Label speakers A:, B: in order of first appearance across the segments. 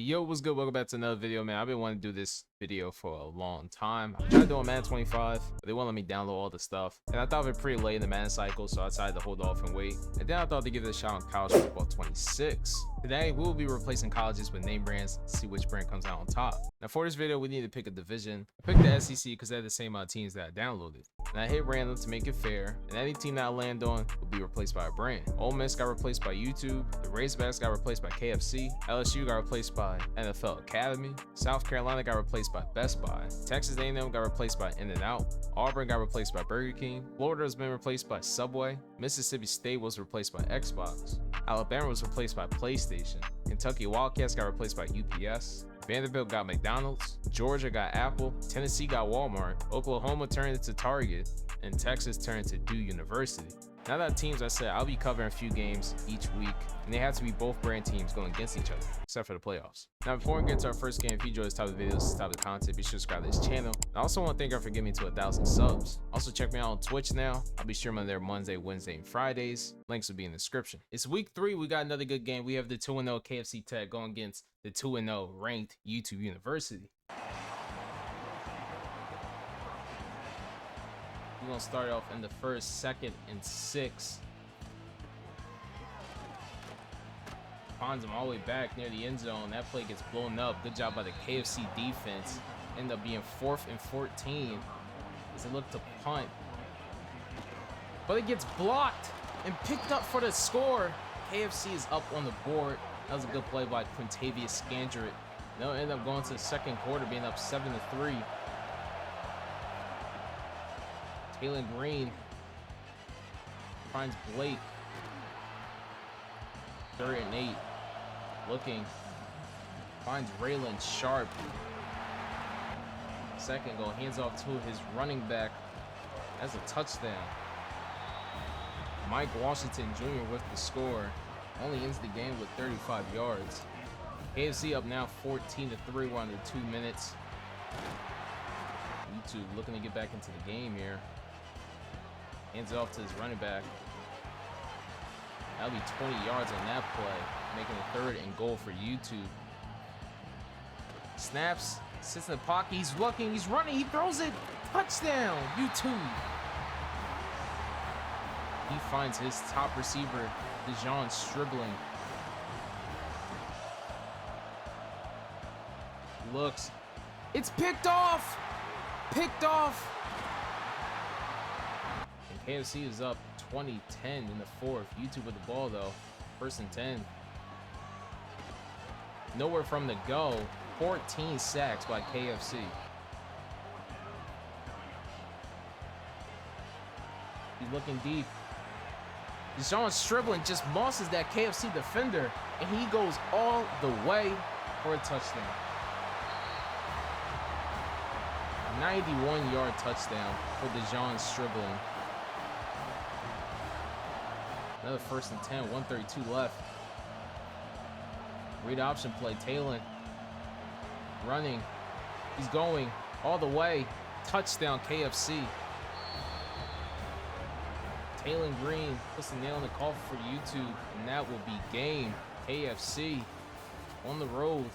A: Yo, what's good? Welcome back to another video, man. I've been wanting to do this video for a long time. I tried doing Madden 25, but they won't let me download all the stuff. And I thought it was pretty late in the Madden cycle, so I decided to hold off and wait. And then I thought to give it a shot on College Football 26. Today, we will be replacing colleges with name brands to see which brand comes out on top. Now, for this video, we need to pick a division. I picked the SEC because they're the same amount of teams that I downloaded. And I hit random to make it fair, and any team that I land on will be replaced by a brand. Ole Miss got replaced by YouTube, the Razorbacks got replaced by KFC, LSU got replaced by NFL Academy, South Carolina got replaced by Best Buy, Texas A&M got replaced by In-N-Out, Auburn got replaced by Burger King, Florida has been replaced by Subway, Mississippi State was replaced by Xbox, Alabama was replaced by PlayStation, Kentucky Wildcats got replaced by UPS, Vanderbilt got McDonald's, Georgia got Apple, Tennessee got Walmart, Oklahoma turned into Target, and Texas turned into Duke University. Now that teams I said, I'll be covering a few games each week, and they have to be both brand teams going against each other, except for the playoffs. Now before we get to our first game, if you enjoy this type of videos, this type of content, be sure to subscribe to this channel. I also want to thank y'all for getting me to 1,000 subs. Also check me out on Twitch now. I'll be streaming there Monday, Wednesday, and Fridays. Links will be in the description. It's week 3. We got another good game. We have the 2-0 KFC Tech going against the 2-0 ranked YouTube University. We're going to start off in the first, 2nd, and 6. Finds him all the way back near the end zone. That play gets blown up. Good job by the KFC defense. End up being 4th and 14 as they look to punt. But it gets blocked and picked up for the score. KFC is up on the board. That was a good play by Quintavious Scandrett. They'll end up going to the second quarter, being up 7-3. Taylor Green finds Blake. 3rd and 8. Looking. Finds Raylan Sharp. Second goal. Hands off to his running back. That's a touchdown. Mike Washington Jr. with the score. Only ends the game with 35 yards. KFC up now 14-3. We're under 2 minutes. YouTube looking to get back into the game here. Hands it off to his running back. That'll be 20 yards on that play, making it 3rd and goal for YouTube. Snaps, sits in the pocket, he's looking, he's running, he throws it. Touchdown, YouTube. He finds his top receiver, DeJon Stribling. Looks, it's picked off. Picked off. And KFC is up 20-10 in the 4th. YouTube with the ball though. 1st and 10. Nowhere from the go. 14 sacks by KFC. He's looking deep. DeJon Stribling just bosses that KFC defender, and he goes all the way for a touchdown. 91-yard touchdown for DeJon Stribling. Another 1st and 10, 132 left. Read option play, Taylor running. He's going all the way. Touchdown, KFC. Taylor Green puts the nail in the coffin for YouTube, and that will be game. KFC on the road,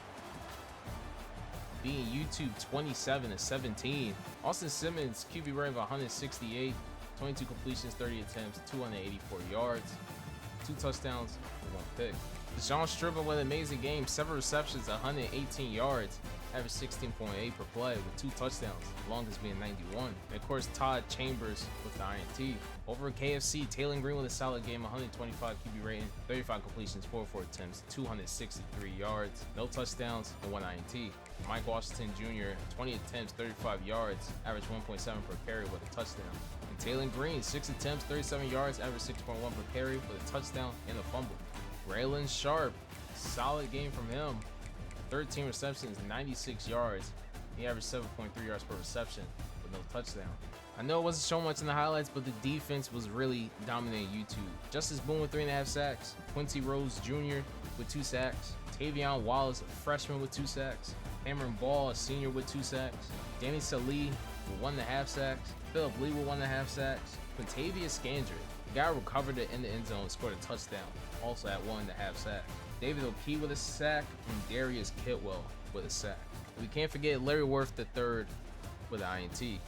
A: being YouTube 27-17. Austin Simmons, QB rating of 168, 22 completions, 30 attempts, 284 yards, 2 touchdowns, 1 pick. DeJon Stribling with an amazing game, 7 receptions, 118 yards, average 16.8 per play with 2 touchdowns, longest being 91. And of course, Todd Chambers with the INT. Over at KFC, Taylor Green with a solid game, 125 QB rating, 35 completions, 44 attempts, 263 yards, no touchdowns, and 1 INT. Mike Washington Jr., 20 attempts, 35 yards, average 1.7 per carry with a touchdown. And Taylor Green, 6 attempts, 37 yards, average 6.1 per carry with a touchdown and a fumble. Raylan Sharp, solid game from him. 13 receptions, 96 yards. He averaged 7.3 yards per reception with no touchdown. I know it wasn't shown much in the highlights, but the defense was really dominating YouTube. Justice Boone with 3.5 sacks. Quincy Rose Jr. with 2 sacks. Tavion Wallace, a freshman, with 2 sacks. Cameron Ball, a senior, with 2 sacks. Danny Salee with 1.5 sacks. Philip Lee with 1.5 sacks. Quintavious Scandrett, the guy recovered it in the end zone and scored a touchdown, also at 1.5 sacks. David O'P with a sack, and Darius Kitwell with a sack. We can't forget Larry Worth III with an INT.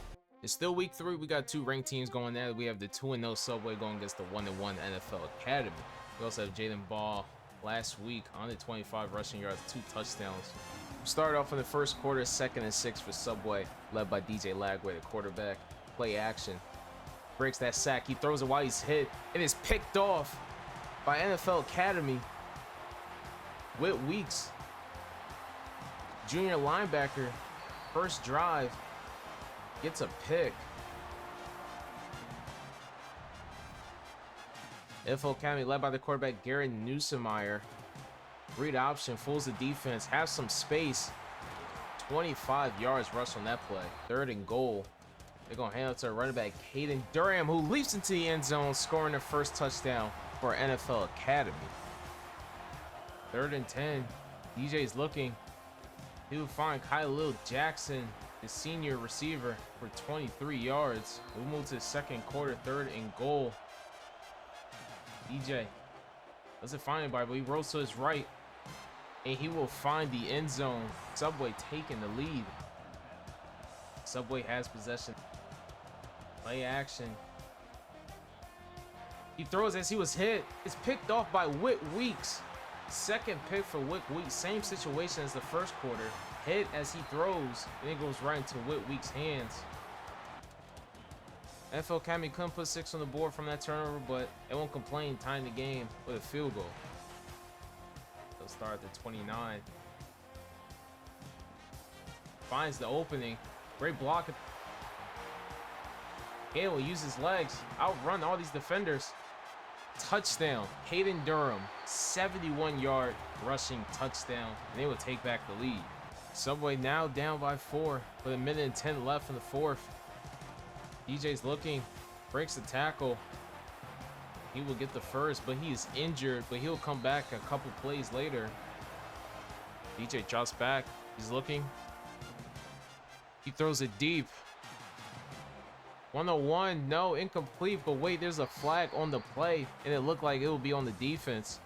A: It's still week 3. We got 2 ranked teams going at it. We have the 2-0 Subway going against the 1-1 NFL Academy. We also have Jaden Ball last week, 125 rushing yards, 2 touchdowns. We started off in the first quarter, 2nd and 6 for Subway, led by DJ Lagway, the quarterback. Play action. Breaks that sack. He throws it while he's hit. It is picked off by NFL Academy. Whit Weeks, junior linebacker, first drive, gets a pick. NFL Academy led by the quarterback Garrett Newsemeyer. Read option, fools the defense, has some space. 25 yards rush on that play. 3rd and goal. They're going to hand it to running back Caden Durham, who leaps into the end zone, scoring their first touchdown for NFL Academy. 3rd and 10. DJ's looking. He will find Khalil Jackson, the senior receiver, for 23 yards. We move to the second quarter, 3rd and goal. DJ doesn't find anybody, but he rolls to his right, and he will find the end zone. Subway taking the lead. Subway has possession. Play action. He throws as he was hit. It's picked off by Whit Weeks. Second pick for Whit Weeks. Same situation as the first quarter. Hit as he throws, and it goes right into Whit Weeks' hands. NFL Academy couldn't put 6 on the board from that turnover, but they won't complain tying the game with a field goal. They'll start at the 29. Finds the opening. Great block. Hale will use his legs, outrun all these defenders. Touchdown. Caden Durham, 71-yard rushing touchdown, and they will take back the lead. Subway now down by 4 with 1:10 left in the 4th. DJ's looking, breaks the tackle. He will get the first, but he is injured, but he'll come back a couple plays later. DJ drops back. He's looking. He throws it deep. 101, no, incomplete, but wait, there's a flag on the play, and it looked like it will be on the defense.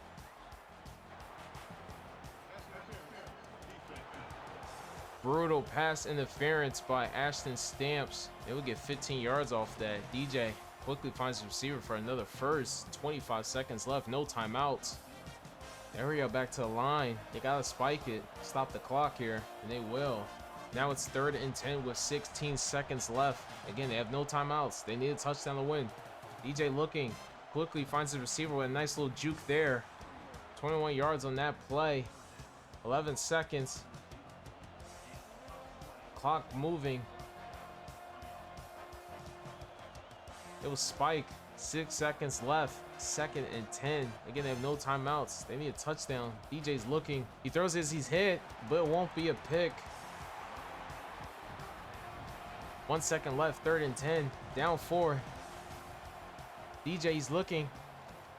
A: Brutal pass interference by Ashton Stamps. They will get 15 yards off that. DJ quickly finds the receiver for another first. 25 seconds left, no timeouts. There we go, back to the line. They gotta spike it, stop the clock here, and they will. Now it's 3rd and 10 with 16 seconds left. Again, they have no timeouts. They need a touchdown to win. DJ looking, quickly finds the receiver with a nice little juke there. 21 yards on that play. 11 seconds. Clock moving. It was Spike. 6 seconds left. 2nd and 10. Again, they have no timeouts. They need a touchdown. DJ's looking. He throws it as he's hit, but it won't be a pick. 1 second left. 3rd and 10. Down 4. DJ's looking.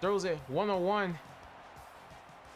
A: Throws it 101.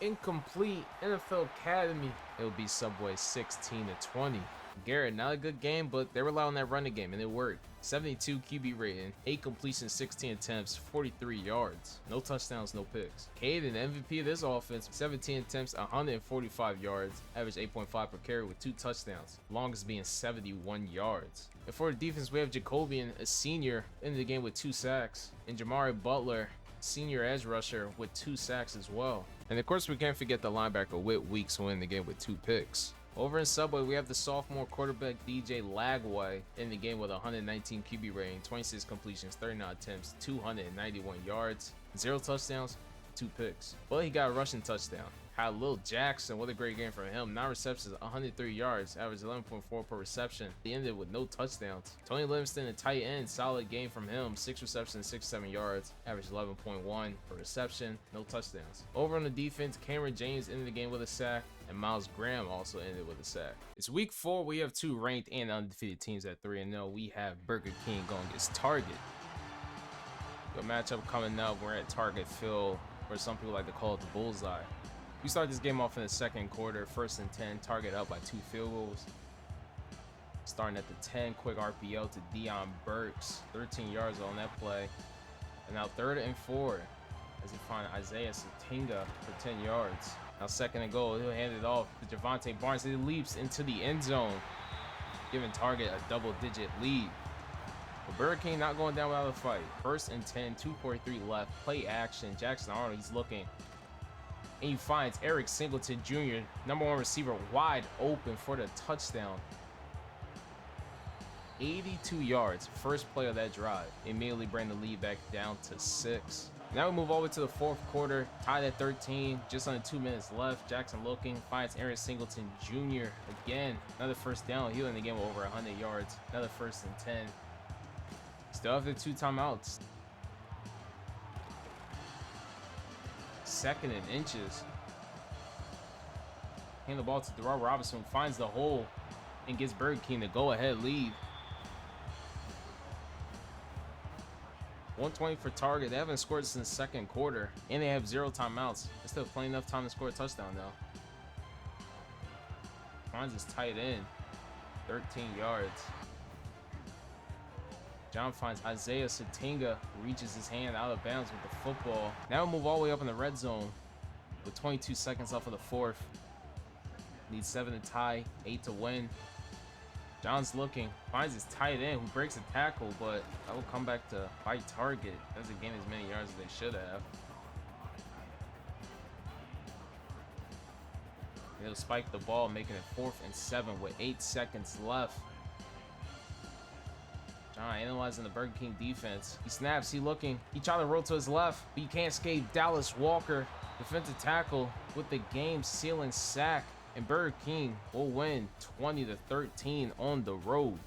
A: Incomplete. NFL Academy. It'll be Subway 16-20. Garrett, not a good game, but they rely on that running game, and it worked. 72 QB rating, 8 completions, 16 attempts, 43 yards. No touchdowns, no picks. Caden, MVP of this offense, 17 attempts, 145 yards, average 8.5 per carry with 2 touchdowns, longest being 71 yards. And for the defense, we have Jacobian, a senior, in the game with 2 sacks, and Jamari Butler, senior edge rusher, with 2 sacks as well. And of course, we can't forget the linebacker Whit Weeks winning the game with 2 picks. Over in Subway, we have the sophomore quarterback DJ Lagway in the game with 119 QB rating, 26 completions, 39 attempts, 291 yards, 0 touchdowns, 2 picks. But he got a rushing touchdown. Khalil Jackson, what a great game for him. 9 receptions, 103 yards, average 11.4 per reception. He ended with no touchdowns. Tony Livingston, a tight end, solid game from him. 6 receptions, 67 yards, average 11.1 per reception, no touchdowns. Over on the defense, Cameron James ended the game with a sack, and Miles Graham also ended with a sack. It's week 4. We have 2 ranked and undefeated teams at 3-0. We have Burger King going against Target. Good matchup coming up. We're at Target Field, or some people like to call it the bullseye. We start this game off in the second quarter, 1st and 10, Target up by 2 field goals. Starting at the 10, quick RPO to Deion Burks, 13 yards on that play. And now 3rd and 4, as they find Isaiah Satinga for 10 yards. Now 2nd and goal. He'll hand it off to Javonte Barnes. He leaps into the end zone, giving Target a double-digit lead. But Burger King not going down without a fight. 1st and 10, 2:43 left. Play action. Jackson Arnold, he's looking. And he finds Eric Singleton Jr., #1 receiver, wide open for the touchdown. 82 yards, first play of that drive. Immediately bring the lead back down to 6. Now we move over to the 4th quarter, tied at 13, just under 2 minutes left. Jackson looking, finds Eric Singleton Jr. again. Another 1st down, he'll end the game with over 100 yards. Another 1st and 10. Still after 2 timeouts. 2nd and inches. Hand the ball to Darrell Robinson, who finds the hole and gives Burger King the go-ahead lead. 120 for Target. They haven't scored since the 2nd quarter, and they have 0 timeouts. There's still plenty enough time to score a touchdown, though. Finds his tight end, 13 yards. John finds Isaiah Satinga, reaches his hand out of bounds with the football. Now we'll move all the way up in the red zone with 22 seconds left of the 4th. Needs 7 to tie, 8 to win. John's looking, finds his tight end, who breaks a tackle, but that will come back to bite Target. Doesn't gain as many yards as they should have. They'll spike the ball, making it 4th and 7 with 8 seconds left. John analyzing the Burger King defense. He snaps, he looking. He tried to roll to his left, but he can't escape Dallas Walker. Defensive tackle with the game-sealing sack. And Burger King will win 20-13 on the road.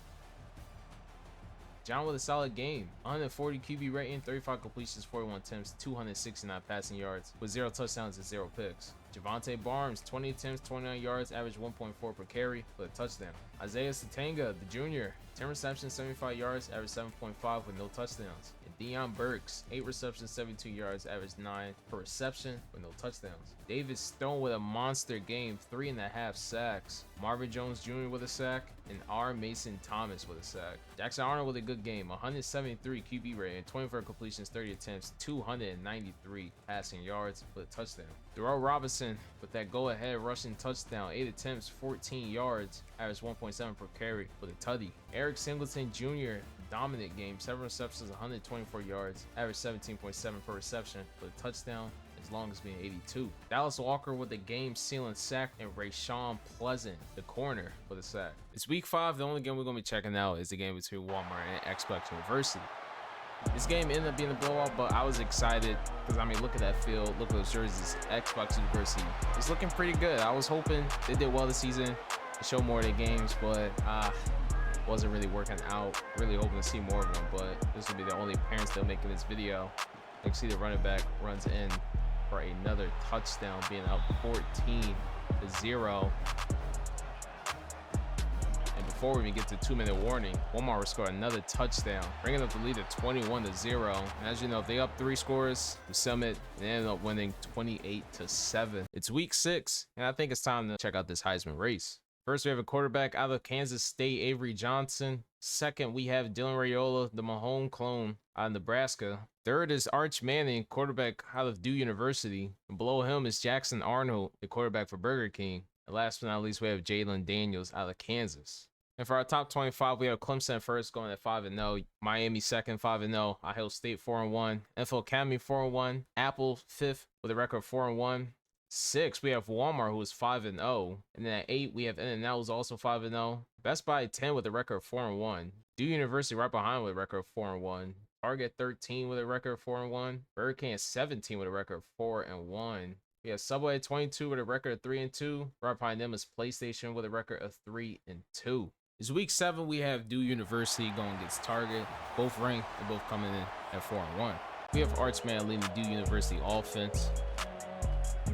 A: John with a solid game. 140 QB rating, 35 completions, 41 attempts, 269 passing yards, with 0 touchdowns and 0 picks. Javonte Barnes, 20 attempts, 29 yards, average 1.4 per carry, with a touchdown. Isaiah Satinga, the junior, 10 receptions, 75 yards, average 7.5 with no touchdowns. And Deion Burks, 8 receptions, 72 yards, average 9 per reception with no touchdowns. David Stone with a monster game, 3.5 sacks. Marvin Jones Jr. with a sack, and R. Mason Thomas with a sack. Jackson Arnold with a good game, 173 QB rating, 24 completions, 30 attempts, 293 passing yards with a touchdown. Darrell Robinson with that go-ahead rushing touchdown, 8 attempts, 14 yards, average 1.7 per carry with a tutty. Eric Singleton Jr. dominant game, 7 receptions, 124 yards, average 17.7 per reception with a touchdown, as long as being 82. Dallas Walker with a game-sealing sack, and Rayshawn Pleasant, the corner, with a sack. It's week 5. The only game we're going to be checking out is the game between Walmart and Xbox University. This game ended up being a blowout, but I was excited because, I mean, look at that field, look at those jerseys. Xbox University is looking pretty good. I was hoping they did well this season to show more of their games, but wasn't really working out. Really hoping to see more of them, but this will be the only appearance they'll make in this video. You can see the running back runs in for another touchdown, being up 14-0. And before we even get to 2-minute warning, Walmart will score another touchdown, bringing up the lead at 21-0. And as you know, if they up 3 scores, we Summit, they end up winning 28-7. It's week 6, and I think it's time to check out this Heisman race. First, we have a quarterback out of Kansas State, Avery Johnson. Second, we have Dylan Raiola, the Mahomes clone, out of Nebraska. Third is Arch Manning, quarterback out of Duke University. And below him is Jackson Arnold, the quarterback for Burger King. And last but not least, we have Jalen Daniels out of Kansas. And for our top 25, we have Clemson first, going at 5-0. Miami second, 5-0. Ohio State 4-1. NFL Academy 4-1. Apple fifth with a record of 4-1. 6, we have Walmart, who is 5-0. And then at 8, we have In-N-Out, who's also 5-0. Best Buy at 10 with a record of 4-1. Duke University right behind with a record of 4-1. Target 13 with a record of 4-1. Burger King at 17 with a record of 4-1. We have Subway at 22 with a record of 3-2. Right behind them is PlayStation with a record of 3-2. It's week 7. We have Duke University going against Target. Both ranked and both coming in at 4-1. We have Archman leading the Duke University offense,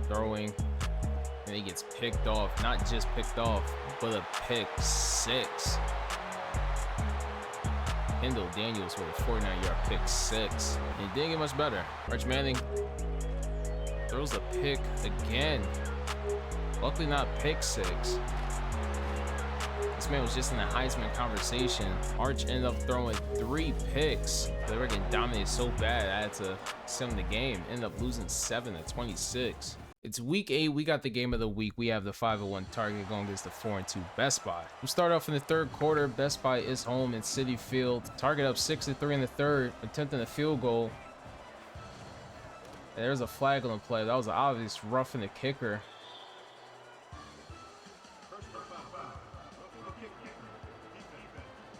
A: throwing, and he gets picked off. Not just picked off, but a pick 6. Kendall Daniels with a 49-yard pick 6. And it didn't get much better. Arch Manning throws a pick again. Luckily not pick 6. This man was just in the Heisman conversation. Arch ended up throwing 3 picks. They were getting dominated so bad, I had to sim the game. Ended up losing 7-26. It's week 8. We got the game of the week. We have the 5-1 Target going against the 4-2 Best Buy. We start off in the third quarter. Best Buy is home in Citi Field. Target up 6-3 in the third, attempting a field goal. And there's a flag on the play. That was an obvious roughing the kicker.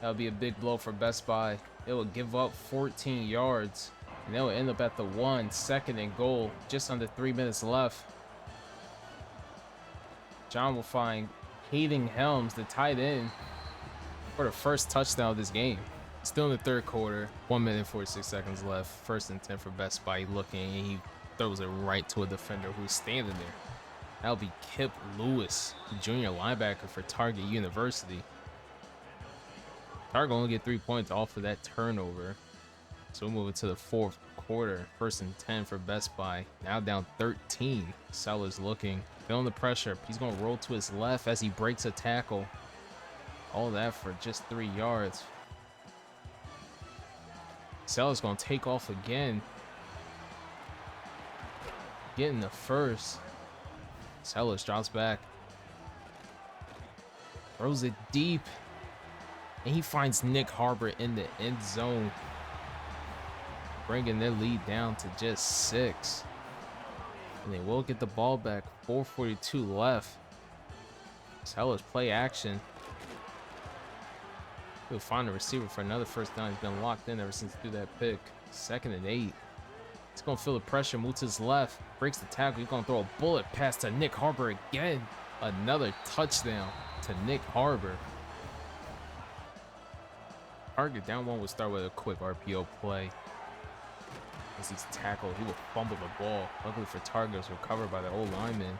A: That would be a big blow for Best Buy. It will give up 14 yards. And they will end up at the 1, second and goal. Just under 3 minutes left. John will find Hayden Helms, the tight end, for the first touchdown of this game. Still in the third quarter. 1 minute and 46 seconds left. First and 10 for Best Buy. Looking, and he throws it right to a defender who's standing there. That'll be Kip Lewis, the junior linebacker for Target University. Target only get 3 points off of that turnover. So we're moving to the fourth quarter. First and 10 for Best Buy. Now down 13. Sellers looking, feeling the pressure. He's going to roll to his left as he breaks a tackle. All that for just 3 yards. Sellers going to take off again. Getting the first. Sellers drops back. Throws it deep. And he finds Nick Harbor in the end zone, bringing their lead down to just 6. And they will get the ball back. 4:42 left. Sellers play action. He'll find a receiver for another first down. He's been locked in ever since he threw that pick. 2nd and 8. He's going to feel the pressure, move to his left, breaks the tackle. He's going to throw a bullet pass to Nick Harbor again. Another touchdown to Nick Harbor. Target down 1 will start with a quick RPO play. As he's tackled, he will fumble the ball. Luckily for Target, it was recovered by the old lineman.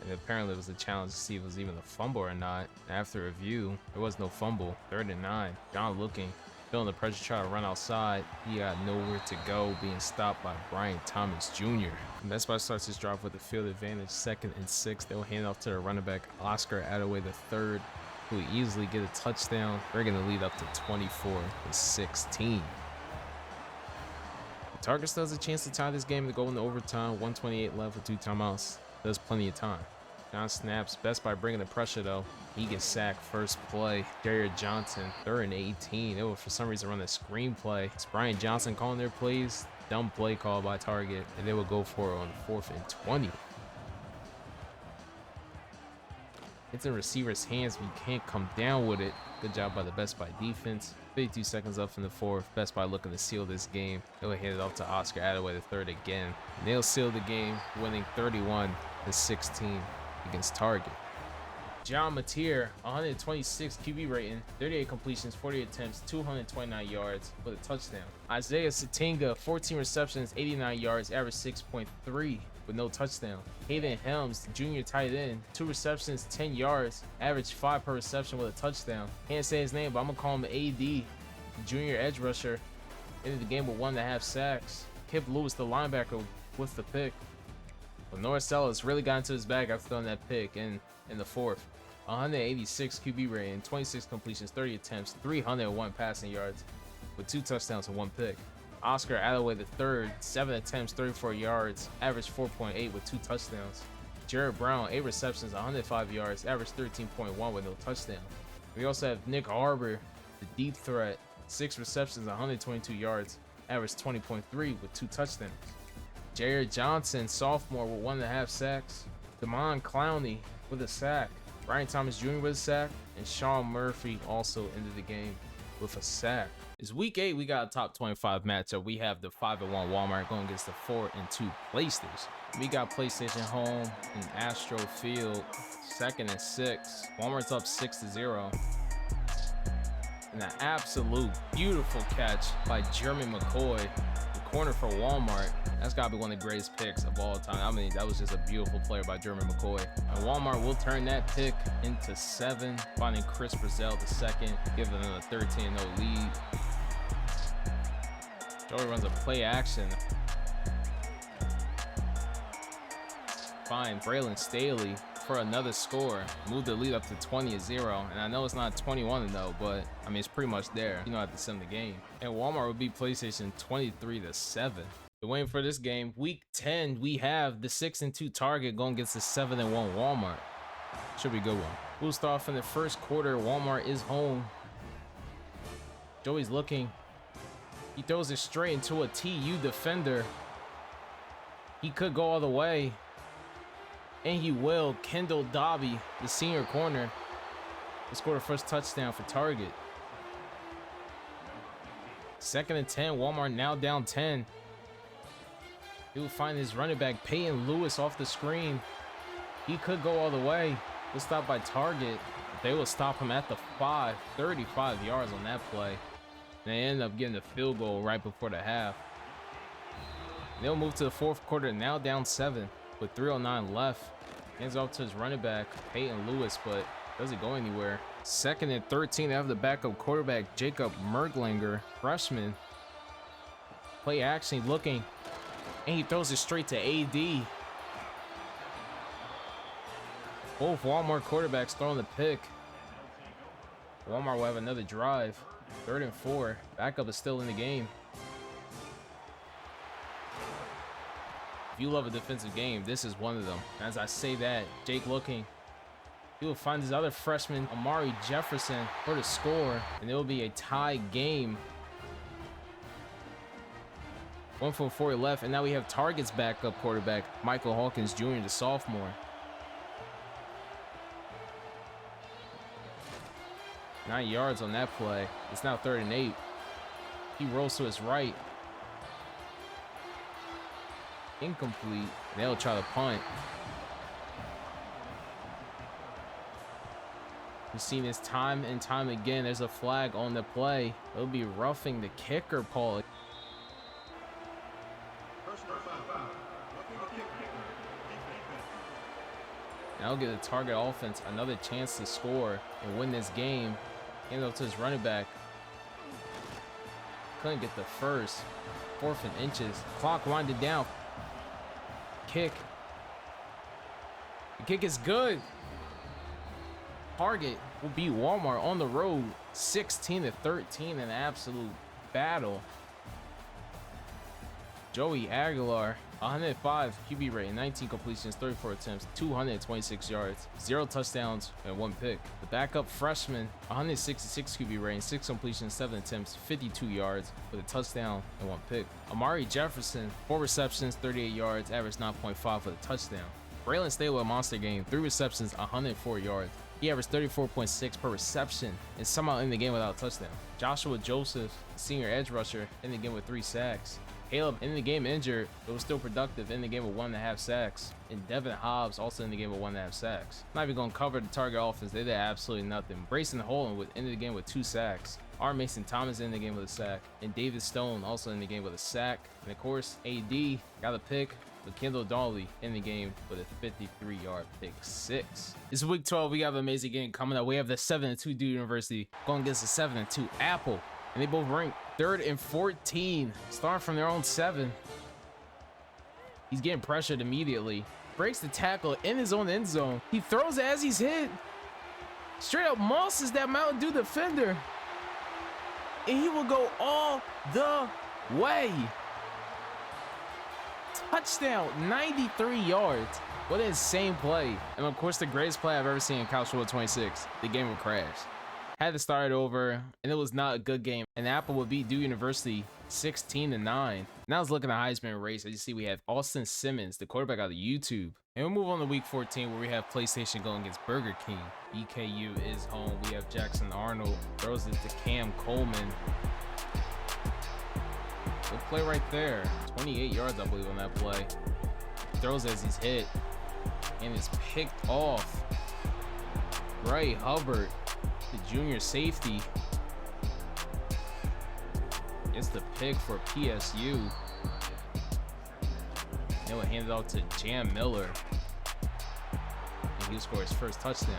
A: And apparently it was a challenge to see if it was even a fumble or not. After review, there was no fumble. 3rd and 9. John looking, feeling the pressure, trying to run outside. He got nowhere to go, being stopped by Brian Thomas Jr. And Best Buy starts his drive with the field advantage. 2nd and 6. They'll hand off to the running back, Oscar Adaway III, who will easily get a touchdown. They're going to lead up to 24-16. Target still has a chance to tie this game to go into overtime. 1:28 left with 2 timeouts. There's plenty of time. John snaps. Best Buy bringing the pressure though. He gets sacked first play. Jared Johnson, 3rd and 18. They will for some reason run a screen play. It's Brian Johnson calling their plays. Dumb play call by Target. And they will go for it on 4th and 20. It's in receiver's hands, but you can't come down with it. Good job by the Best Buy defense. 52 seconds left in the fourth. Best Buy looking to seal this game. They'll hand it off to Oscar Adaway III again. And they'll seal the game, winning 31-16 against Target. John Mateer, 126 QB rating, 38 completions, 40 attempts, 229 yards with a touchdown. Isaiah Satinga, 14 receptions, 89 yards, average 6.3 with no touchdown. Hayden Helms, junior tight end, 2 receptions, 10 yards, average 5 per reception with a touchdown. Can't say his name, but I'm gonna call him AD, junior edge rusher. Ended the game with 1.5 sacks. Kip Lewis, the linebacker, with the pick. But Norris Sellers really got into his bag after throwing that pick in the fourth. 186 QB rating, 26 completions, 30 attempts, 301 passing yards with 2 touchdowns and 1 pick. Oscar Adaway III, 7 attempts, 34 yards, average 4.8 with 2 touchdowns. Jared Brown, 8 receptions, 105 yards, average 13.1 with no touchdown. We also have Nick Harbor, the deep threat, 6 receptions, 122 yards, average 20.3 with 2 touchdowns. Jared Johnson, sophomore, with 1.5 sacks. Damon Clowney with a sack. Brian Thomas Jr. with a sack. And Sean Murphy also ended the game with a sack. It's week 8. We got a top 25 matchup. We have the 5-1 Walmart going against the 4-2 PlayStation. We got PlayStation home in Astro Field. 2nd and 6. Walmart's up 6-0. And an absolute beautiful catch by Jeremy McCoy, the corner for Walmart. That's got to be one of the greatest picks of all time. I mean, that was just a beautiful player by Jeremy McCoy. And Walmart will turn that pick into 7, finding Chris Brazell II, giving them a 13-0 lead. Joey runs a play action. Find Braylon Staley for another score. Move the lead up to 20-0. And I know it's not 21-0, but I mean, it's pretty much there. You know, have to send the game. And Walmart would beat PlayStation 23-7. Been waiting for this game. Week 10, we have the 6-2 Target going against the 7-1 Walmart. Should be a good one. We'll start off in the first quarter. Walmart is home. Joey's looking. He throws it straight into a TU defender. He could go all the way. And he will. Kendall Dobby, the senior corner, will score the first touchdown for Target. 2nd and 10. Walmart now down 10. He will find his running back, Peyton Lewis, off the screen. He could go all the way. He'll stop by Target. They will stop him at the 5. 35 yards on that play. And they end up getting the field goal right before the half. They'll move to the fourth quarter, now down 7 with 3:09 left. Hands off to his running back, Peyton Lewis, but doesn't go anywhere. 2nd and 13. They have the backup quarterback, Jacob Merglinger, freshman. Play action, looking. And he throws it straight to AD. Both Walmart quarterbacks throwing the pick. Walmart will have another drive. 3rd and 4. Backup is still in the game. If you love a defensive game, this is one of them. As I say that, Jake looking. He will find his other freshman, Amari Jefferson, for the score. And it will be a tie game. 1:44 left, and now we have Target's backup quarterback, Michael Hawkins Jr., the sophomore. 9 yards on that play. It's now 3rd and 8. He rolls to his right. Incomplete. They'll try to punt. We've seen this time and time again. There's a flag on the play. It'll be roughing the kicker, Paul. Now give the Target offense another chance to score and win this game. Hand up to his running back. Couldn't get the first. 4th and inches. Clock winded down. Kick. The kick is good. Target will beat Walmart on the road 16-13 in an absolute battle. Joey Aguilar, 105 QB rating, 19 completions, 34 attempts, 226 yards, 0 touchdowns, and 1 pick. The backup freshman, 166 QB rating, 6 completions, 7 attempts, 52 yards, with a touchdown and 1 pick. Amari Jefferson, 4 receptions, 38 yards, average 9.5 for the touchdown. Braylon Staley, a monster game, 3 receptions, 104 yards. He averaged 34.6 per reception and somehow in the game without a touchdown. Joshua Joseph, senior edge rusher, in the game with 3 sacks. Caleb in the game injured, but was still productive in the game with 1.5 sacks. And Devin Hobbs also in the game with 1.5 sacks. Not even going to cover the Target offense. They did absolutely nothing. Brayson Holland in the game with 2 sacks. R. Mason Thomas in the game with a sack. And David Stone also in the game with a sack. And of course, AD got a pick. But Kendall Dolly in the game with a 53-yard pick 6. This is week 12. We have an amazing game coming up. We have the 7-2 Duke University going against the 7-2 Apple. And they both rank 3rd and 14. Starting from their own 7. He's getting pressured immediately. Breaks the tackle in his own end zone. He throws it as he's hit. Straight up mosses that Mountain Dew defender. And he will go all the way. Touchdown, 93 yards. What an insane play. And of course, the greatest play I've ever seen in college football 26. The game would crash. Had to start it over, and it was not a good game. And Apple would beat Duke University 16-9. Now I was looking at Heisman race. As you see, we have Austin Simmons, the quarterback out of YouTube. And we'll move on to week 14, where we have PlayStation going against Burger King. EKU is home. We have Jackson Arnold. Throws it to Cam Coleman. Good play right there. 28 yards, I believe, on that play. Throws as he's hit. And is picked off. Ray Hubbard, the junior safety. Gets the pick for PSU. Then we'll hand it off to Jam Miller. And he'll score his first touchdown.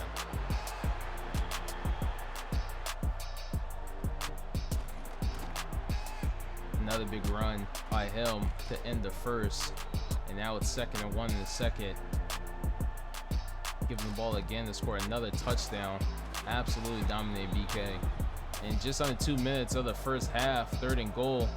A: Another big run by him to end the first. And now it's 2nd and 1 in the second. Give him the ball again to score another touchdown. Absolutely dominated BK. In just under 2 minutes of the first half, 3rd and goal.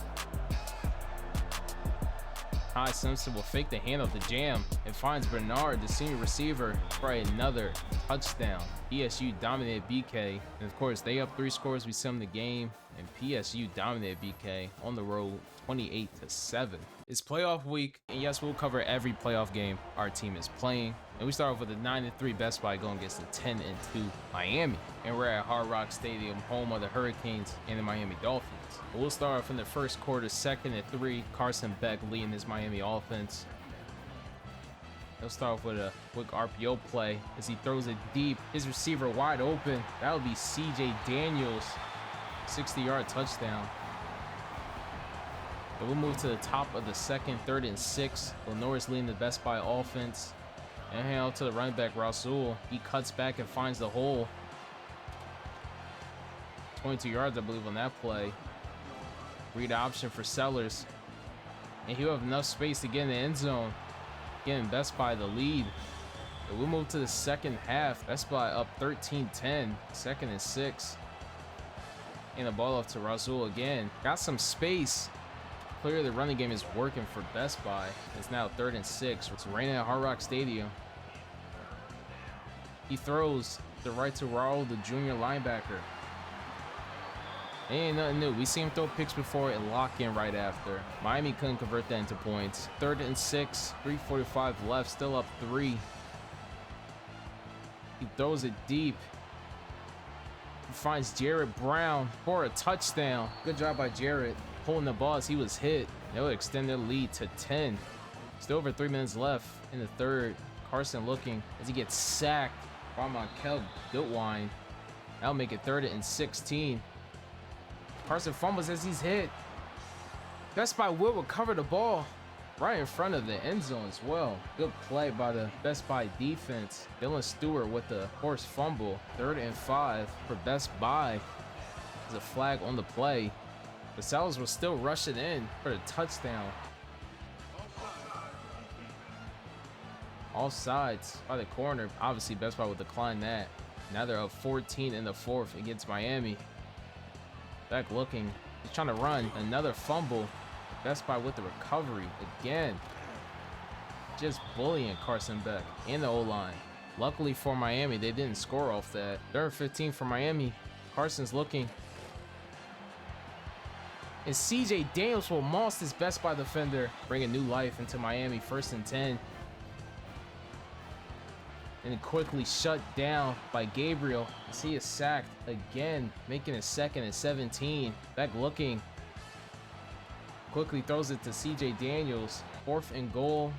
A: Ty Simpson will fake the handoff to Jam and finds Bernard, the senior receiver, for another touchdown. PSU dominated BK, and of course they up 3 scores. We sum the game, and PSU dominated BK on the road 28-7. It's playoff week, and yes, we'll cover every playoff game our team is playing. And we start off with a 9-3 Best Buy going against the 10-2 Miami. And we're at Hard Rock Stadium, home of the Hurricanes and the Miami Dolphins. We'll start off in the first quarter, 2nd-3. Carson Beck leading this Miami offense. He'll start off with a quick RPO play as he throws it deep. His receiver wide open. That'll be CJ Daniels. 60-yard touchdown. But we'll move to the top of the second, 3rd and 6. Lenore's leading the Best Buy offense. And hand out to the running back, Rasul. He cuts back and finds the hole. 22 yards, I believe, on that play. Read option for Sellers. And he'll have enough space to get in the end zone. Getting Best Buy the lead. But we'll move to the second half. Best Buy up 13-10. 2nd and 6. And the ball off to Rasul again. Got some space. Clearly the running game is working for Best Buy. It's now 3rd and 6. It's raining at Hard Rock Stadium. He throws the right to Raul, the junior linebacker. Ain't nothing new. We seen him throw picks before and lock in right after. Miami couldn't convert that into points. 3rd and 6, 3:45 left, still up 3. He throws it deep. He finds Jarrett Brown for a touchdown. Good job by Jarrett pulling the ball as he was hit. They'll extend their lead to 10. Still over 3 minutes left in the third. Carson looking as he gets sacked by Monkel Goodwine. That'll make it 3rd and 16. Carson fumbles as he's hit. Best Buy will recover the ball right in front of the end zone as well. Good play by the Best Buy defense. Dylan Stewart with the forced fumble. 3rd and 5 for Best Buy. There's a flag on the play. But Sellers was still rushing in for the touchdown. All sides by the corner. Obviously, Best Buy will decline that. Now they're up 14 in the 4th against Miami. Beck looking. He's trying to run. Another fumble. Best Buy with the recovery again. Just bullying Carson Beck and the O-line. Luckily for Miami, they didn't score off that. 3rd and 15 for Miami. Carson's looking. And CJ Daniels will moss this Best Buy defender, bringing new life into Miami. 1st and 10. And quickly shut down by Gabriel as he is sacked again, making it 2nd and 17. Beck looking. Quickly throws it to CJ Daniels. 4th and goal.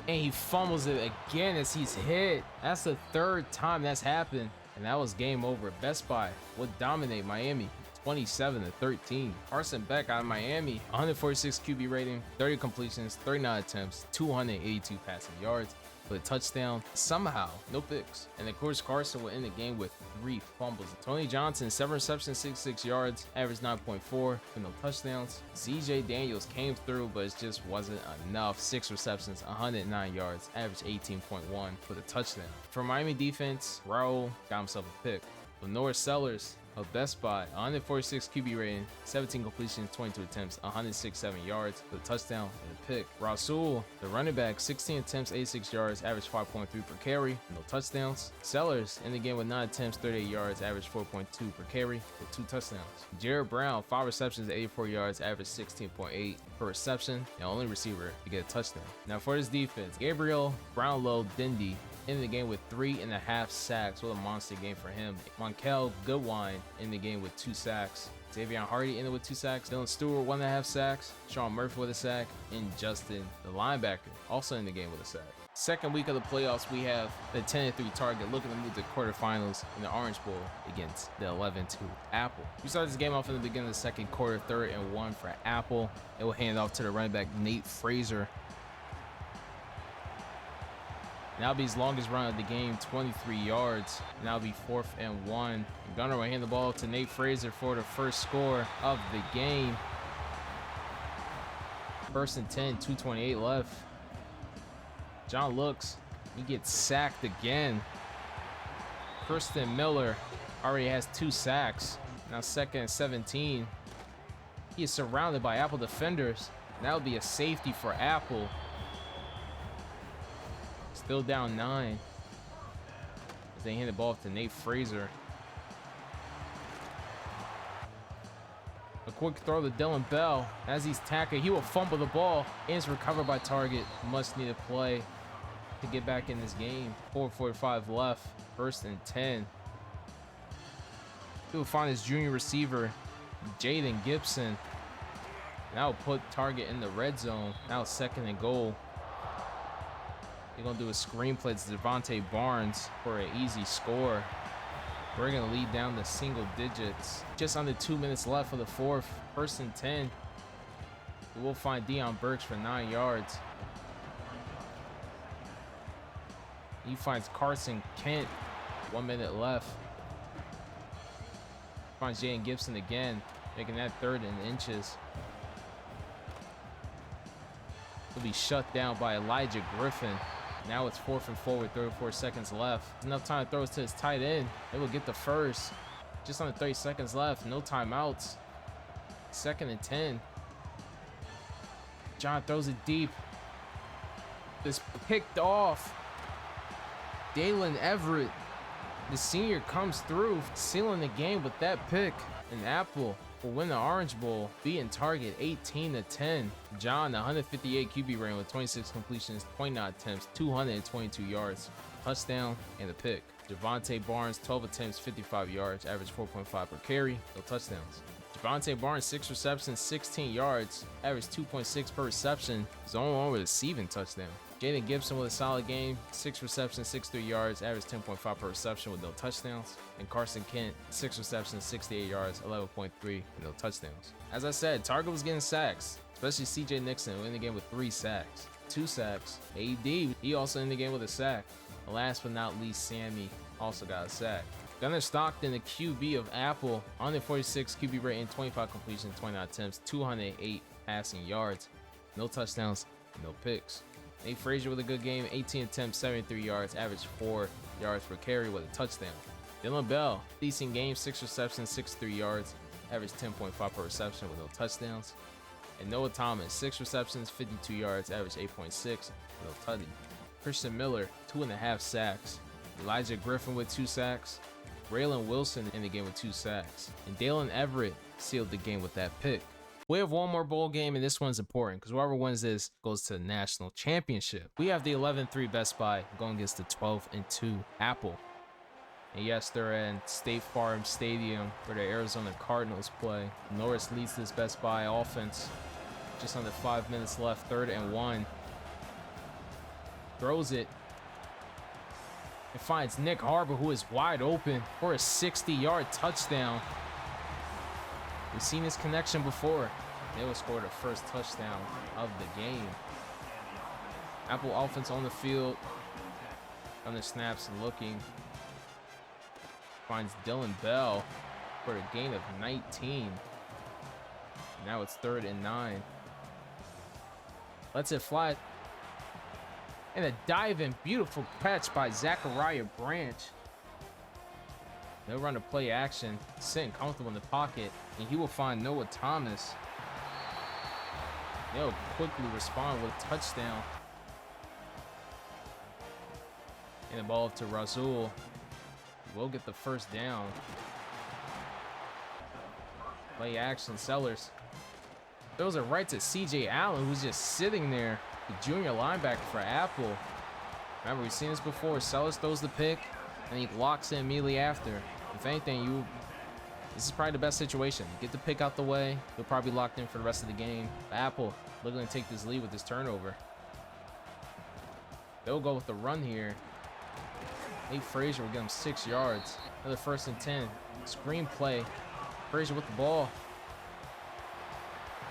A: And he fumbles it again as he's hit. That's the 3rd time that's happened. And that was game over. Best Buy would dominate Miami 27-13. Carson Beck out of Miami, 146 QB rating, 30 completions, 39 attempts, 282 passing yards with a touchdown. Somehow, no picks. And of course, Carson will end the game with 3 fumbles. Tony Johnson, 7 receptions, 66 yards, average 9.4 with no touchdowns. CJ Daniels came through, but it just wasn't enough. 6 receptions, 109 yards, average 18.1 with a touchdown. For Miami defense, Raul got himself a pick. Lenore Sellers of Best Buy, 146 QB rating, 17 completions, 22 attempts, 167 yards with a touchdown and a pick. Rasul, the running back, 16 attempts, 86 yards, average 5.3 per carry, no touchdowns. Sellers in the game with 9 attempts, 38 yards, average 4.2 per carry with 2 touchdowns. Jarrett Brown, 5 receptions, 84 yards, average 16.8 per reception, and only receiver to get a touchdown. Now for his defense, Gabriel Brownlow Dindy in the game with 3.5 sacks. What a monster game for him. Monkel Goodwine in the game with 2 sacks. Xavier Hardy ended with 2 sacks. Dylan Stewart 1.5 sacks. Sean Murphy with a sack. And Justin, the linebacker, also in the game with a sack. Second week of the playoffs, we have the 10-3 Target looking to move to quarterfinals in the Orange Bowl against the 11-2 Apple. We started this game off in the beginning of the second quarter, 3rd and 1 for Apple. It will hand off to the running back Nate Frazier. Now be his longest run of the game, 23 yards. Now be 4th and 1. And Gunner will hand the ball to Nate Frazier for the first score of the game. 1st and 10, 2:28 left. John looks. He gets sacked again. Kristen Miller already has 2 sacks. Now 2nd and 17. He is surrounded by Apple defenders. And that would be a safety for Apple. Still down 9. As they hand the ball off to Nate Fraser. A quick throw to Dylan Bell. As he's tackled, he will fumble the ball. And it's recovered by Target. Much needed play to get back in this game. 4:45 left. 1st and 10. He will find his junior receiver, Jaden Gibson. That will put Target in the red zone. Now 2nd and goal. They're going to do a screenplay to Devontae Barnes for an easy score. We're going to lead down to single digits. Just under 2 minutes left for the 4th. 1st and 10. We will find Deion Burks for 9 yards. He finds Carson Kent. 1 minute left. Finds Jaden Gibson again, making that 3rd and inches. He'll be shut down by Elijah Griffin. Now it's 4th and 4 with 34 seconds left. Enough time to throw it to his tight end. They will get the first. Just under 30 seconds left. No timeouts. 2nd and 10. John throws it deep. This picked off. Dalen Everett, the senior, comes through, sealing the game with that pick. And Apple will win the Orange Bowl, beating Target 18-10. John, 158 QB rating with 26 completions, 29 attempts, 222 yards, touchdown, and a pick. Devontae Barnes, 12 attempts, 55 yards, average 4.5 per carry, no touchdowns. Devontae Barnes, 6 receptions, 16 yards, average 2.6 per reception. He's the only one with a receiving touchdown. Jaden Gibson with a solid game, 6 receptions, 63 yards, average 10.5 per reception with no touchdowns. And Carson Kent, 6 receptions, 68 yards, 11.3 with no touchdowns. As I said, Target was getting sacks, especially CJ Nixon, who in the game with 3 sacks. 2 sacks. AD, he also in the game with a sack. And last but not least, Sammy also got a sack. Gunnar Stockton, the QB of Apple, 146 QB rating, 25 completions, 29 attempts, 208 passing yards, no touchdowns, no picks. Nate Frazier with a good game, 18 attempts, 73 yards, average 4 yards per carry with a touchdown. Dylan Bell, decent game, 6 receptions, 63 yards, average 10.5 per reception with no touchdowns. And Noah Thomas, 6 receptions, 52 yards, average 8.6, no tutty. Christian Miller, 2.5 sacks. Elijah Griffin with 2 sacks. Braylon Wilson in the game with 2 sacks. And Dalen Everett sealed the game with that pick. We have one more bowl game, and this one's important because whoever wins this goes to the national championship. We have the 11-3 Best Buy going against the 12-2 Apple. And yes, they're in State Farm Stadium where the Arizona Cardinals play. Norris leads this Best Buy offense. Just under 5 minutes left, 3rd and 1. Throws it. And finds Nick Harbor, who is wide open for a 60-yard touchdown. We've seen this connection before. They will score the first touchdown of the game. Apple offense on the field. On the snaps looking. Finds Dylan Bell for a gain of 19. Now it's 3rd and 9. Lets it fly. And a diving, beautiful catch by Zachariah Branch. They'll run a play action, sitting comfortable in the pocket, and he will find Noah Thomas. They'll quickly respond with a touchdown. And the ball to Razul. We'll get the first down. Play action, Sellers. Throws it right to CJ Allen, who's just sitting there. The junior linebacker for Apple. Remember, we've seen this before. Sellers throws the pick, and he locks in immediately after. If anything, this is probably the best situation. Get the pick out the way. You'll probably be locked in for the rest of the game. Apple looking to take this lead with this turnover. They'll go with the run here. Nate Frazier will get him 6 yards. Another 1st and 10. Screen play. Frazier with the ball.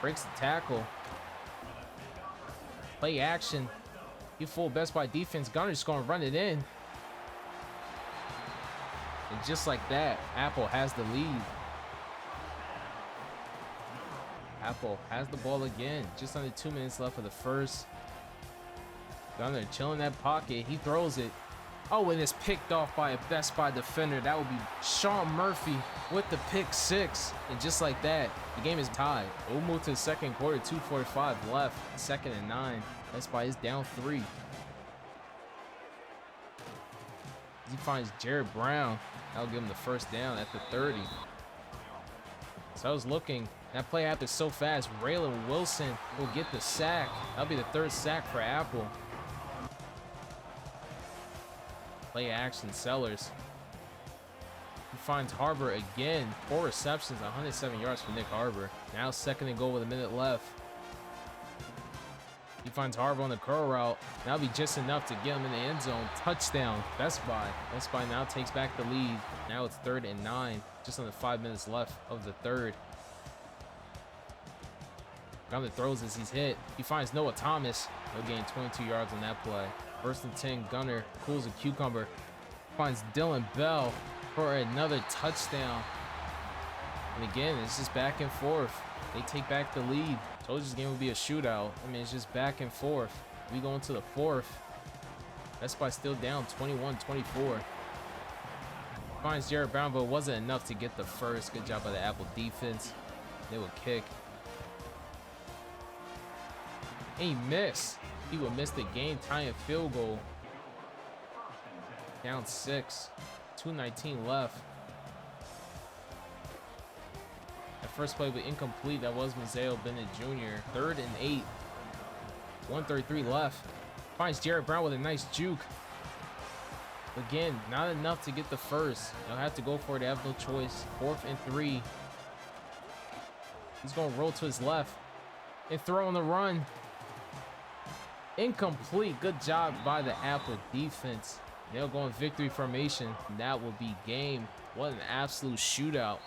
A: Breaks the tackle. Play action. You full Best Buy defense. Gunner's going to run it in. And just like that, Apple has the lead. Apple has the ball again. Just under 2 minutes left for the first. Gunner chilling that pocket. He throws it. Oh, and it's picked off by a Best Buy defender. That would be Sean Murphy with the pick 6. And just like that, the game is tied. We'll move to the second quarter, 2:45 left, 2nd and 9. Best Buy is down 3. He finds Jared Brown. That'll give him the first down at the 30. So I was looking. That play happened so fast. Raylan Wilson will get the sack. That'll be the 3rd sack for Apple. Play action Sellers. He finds Harbor again. 4 receptions, 107 yards for Nick Harbor. Now 2nd and goal with a minute left. He finds Harbor on the curl route. That'll be just enough to get him in the end zone. Touchdown, Best Buy. Best Buy now takes back the lead. Now it's 3rd and 9. Just under 5 minutes left of the 3rd. Gunner throws as he's hit. He finds Noah Thomas. He'll gain 22 yards on that play. 1st and 10, Gunner cools a cucumber. Finds Dylan Bell for another touchdown. And again, it's just back and forth. They take back the lead. Told you this game would be a shootout. I mean, it's just back and forth. We go into the 4th. Best Buy still down 21-24. Finds Jared Brown, but it wasn't enough to get the first. Good job by the Apple defense. They will kick. And he missed. He would miss the game-tying field goal. Down 6. 2:19 left. That first play was incomplete. That was Mazeo Bennett Jr. 3rd and 8. 1:33 left. Finds Jared Brown with a nice juke. Again, not enough to get the first. They'll have to go for it. They have no choice. 4th and 3. He's going to roll to his left and throw on the run. Incomplete. Good job by the Apple defense. They'll go in victory formation. And that will be game. What an absolute shootout.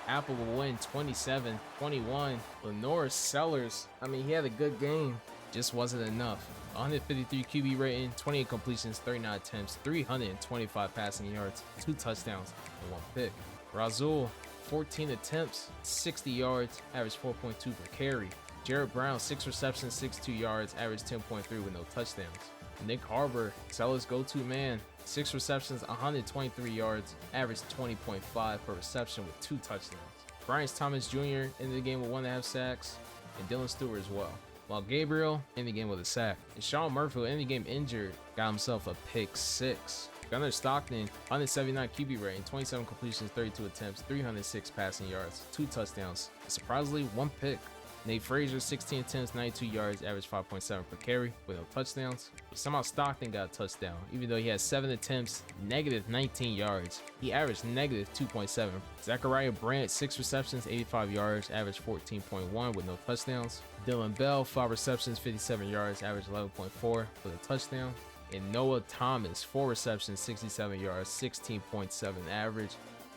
A: Apple will win 27-21. Lenore Sellers, I mean, he had a good game. Just wasn't enough. 153 QB rating, 28 completions, 39 attempts, 325 passing yards, 2 touchdowns, and 1 pick. Razul, 14 attempts, 60 yards, average 4.2 per carry. Jared Brown, 6 receptions, 62 yards, average 10.3 with no touchdowns. Nick Harbor, Sellers' go-to man, 6 receptions, 123 yards, average 20.5 per reception with 2 touchdowns. Bryce Thomas Jr. in the game with 1.5 sacks, and Dylan Stewart as well. While Gabriel in the game with a sack. And Sean Murphy in the game injured, got himself a pick 6. Gunnar Stockton, 179 QB rating, 27 completions, 32 attempts, 306 passing yards, 2 touchdowns, and surprisingly 1 pick. Nate Frazier, 16 attempts, 92 yards, average 5.7 per carry with no touchdowns. But somehow Stockton got a touchdown, even though he had 7 attempts, negative 19 yards. He averaged negative 2.7. Zachariah Brandt, 6 receptions, 85 yards, average 14.1 with no touchdowns. Dylan Bell, 5 receptions, 57 yards, average 11.4 with a touchdown. And Noah Thomas, 4 receptions, 67 yards, 16.7 average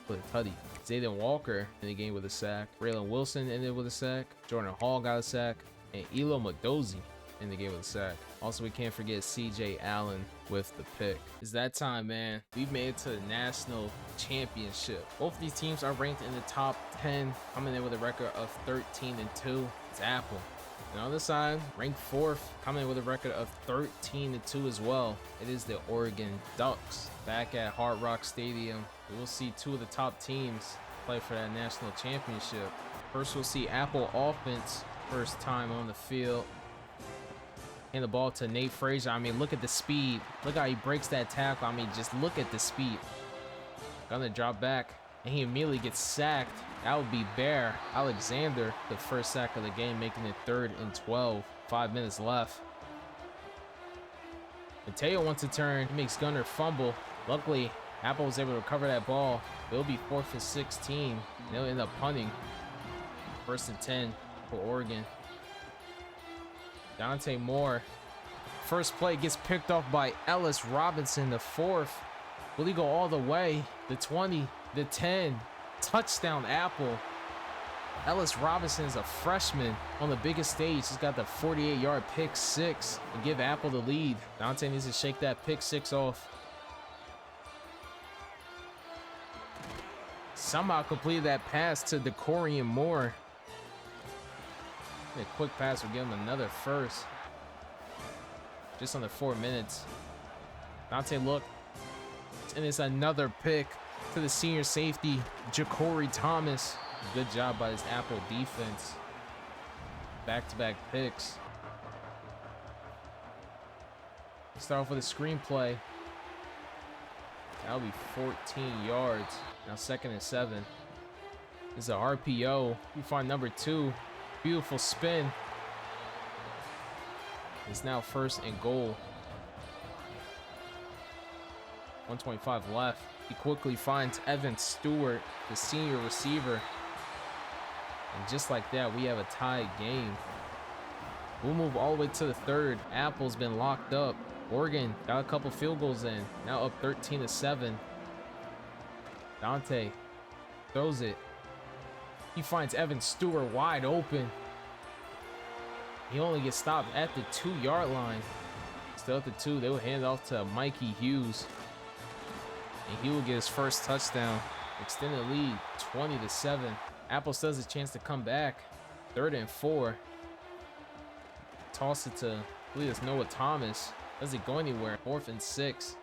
A: with a tutty. Zayden Walker in the game with a sack. Raylan Wilson ended with a sack. Jordan Hall got a sack. And Elo Madozi in the game with a sack. Also, we can't forget CJ Allen with the pick. It's that time, man. We've made it to the national championship. Both of these teams are ranked in the top 10, coming in with a record of 13-2. It's Apple. And on the other side, ranked 4th, coming in with a record of 13-2 as well. It is the Oregon Ducks. Back at Hard Rock Stadium, we will see 2 of the top teams play for that national championship. First, we'll see Apple offense, first time on the field. Hand the ball to Nate Frazier. I mean, look at the speed. Look how he breaks that tackle. I mean, just look at the speed. Gonna drop back, and he immediately gets sacked. That would be Bear Alexander, the first sack of the game, making it 3rd and 12. 5 minutes left. Mateo wants to turn. He makes Gunner fumble. Luckily, Apple was able to recover that ball. It'll be 4th and 16. And they'll end up punting. 1st and 10 for Oregon. Dante Moore. First play gets picked off by Ellis Robinson, the 4th. Will he go all the way? The 20, the 10. Touchdown, Apple. Ellis Robinson is a freshman on the biggest stage. He's got the 48-yard pick 6 and give Apple the lead. Dante needs to shake that pick 6 off. Somehow completed that pass to Decorian Moore. A quick pass will give him another first. just under 4 minutes. Dante look, and it's another pick to the senior safety, Ja'Cory Thomas. Good job by this Apple defense. Back-to-back picks. Start off with a screenplay. That'll be 14 yards. Now 2nd and 7. This is a RPO. We find number 2. Beautiful spin. It's now 1st and goal. 1:25 left. He quickly finds Evan Stewart, the senior receiver. And just like that, we have a tied game. We'll move all the way to the 3rd. Apple's been locked up. Oregon got a couple field goals in. Now up 13-7. Dante throws it. He finds Evan Stewart wide open. He only gets stopped at the 2-yard line. Still at the 2. They will hand it off to Mikey Hughes. And he will get his first touchdown. Extended lead 20-7. Apple still has a chance to come back. 3rd and 4. Toss it to, I believe it's Noah Thomas. Doesn't go anywhere. 4th and 6.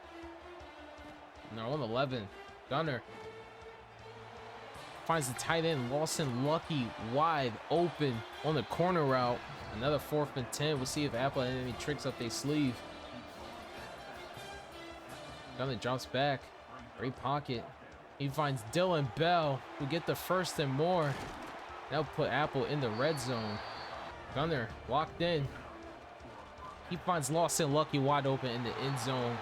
A: And they're on 11. Gunner finds the tight end Lawson Lucky wide open on the corner route. Another 4th and 10. We'll see if Apple had any tricks up their sleeve. Gunner drops back. Great pocket. He finds Dylan Bell, who get the 1st and more. That'll put Apple in the red zone. Gunner locked in. He finds Lawson Lucky wide open in the end zone.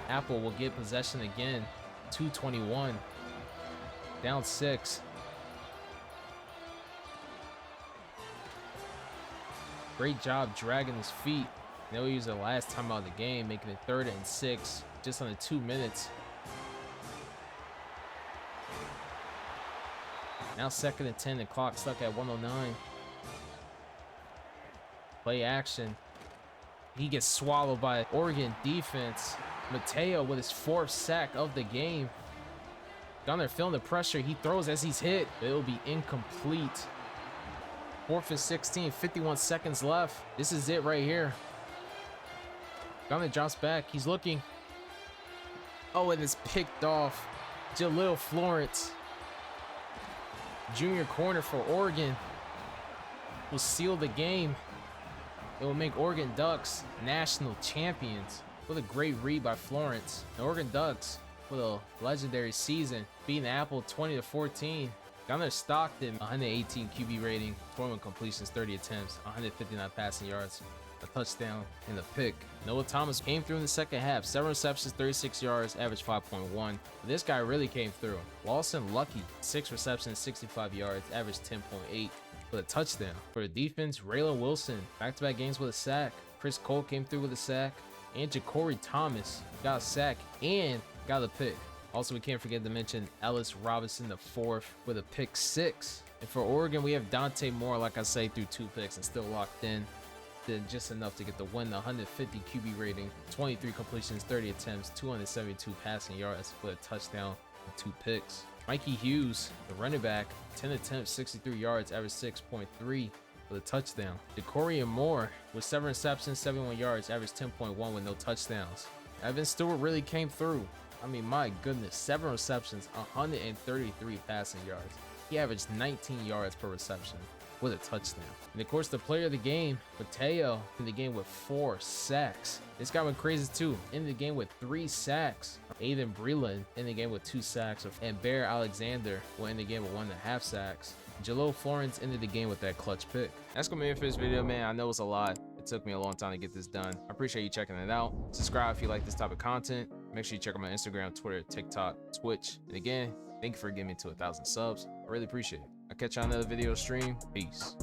A: Apple will get possession again. 2:21. Down 6. Great job dragging his feet. They'll use the last time out of the game, making it 3rd and 6. Just under 2 minutes. Now 2nd and 10. The clock stuck at 1:09. Play action. He gets swallowed by Oregon defense. Mateo with his 4th sack of the game. Gunner feeling the pressure. He throws as he's hit. It'll be incomplete. 4th and 16. 51 seconds left. This is it right here. Gunner drops back. He's looking. Oh, and it's picked off. Jalil Florence, junior corner for Oregon, will seal the game. It will make Oregon Ducks national champions. What a great read by Florence. The Oregon Ducks with a legendary season, beating Apple 20-14. Gunner Stockton, 118 QB rating, 21 completions, 30 attempts, 159 passing yards, a touchdown, and a pick. Noah Thomas came through in the 2nd half. 7 receptions, 36 yards, average 5.1. This guy really came through. Lawson Lucky, 6 receptions, 65 yards, average 10.8. with a touchdown. For the defense, Raylan Wilson, back-to-back games with a sack. Chris Cole came through with a sack. And Ja'Cory Thomas got a sack and got a pick. Also, we can't forget to mention Ellis Robinson IV with a pick 6. And for Oregon, we have Dante Moore, like I say, through 2 picks and still locked in. Did just enough to get the win, the 150 QB rating, 23 completions, 30 attempts, 272 passing yards with a touchdown and 2 picks. Mikey Hughes, the running back, 10 attempts, 63 yards, average 6.3 with a touchdown. Ja'Cory Moore with 7 receptions, 71 yards, average 10.1 with no touchdowns. Evan Stewart really came through. I mean, my goodness, 7 receptions, 133 passing yards. He averaged 19 yards per reception with a touchdown. And of course, the player of the game, Mateo, in the game with 4 sacks. This guy went crazy too. In the game with 3 sacks. Aiden Breland in the game with 2 sacks. And Bear Alexander went in the game with 1.5 sacks. Jalil Florence ended the game with that clutch pick. That's gonna be it for this video, man. I know it's a lot. It took me a long time to get this done. I appreciate you checking it out. Subscribe if you like this type of content. Make sure you check out my Instagram, Twitter, TikTok, Twitch. And again, thank you for getting me to 1,000 subs. I really appreciate it. I'll catch you on another video stream. Peace.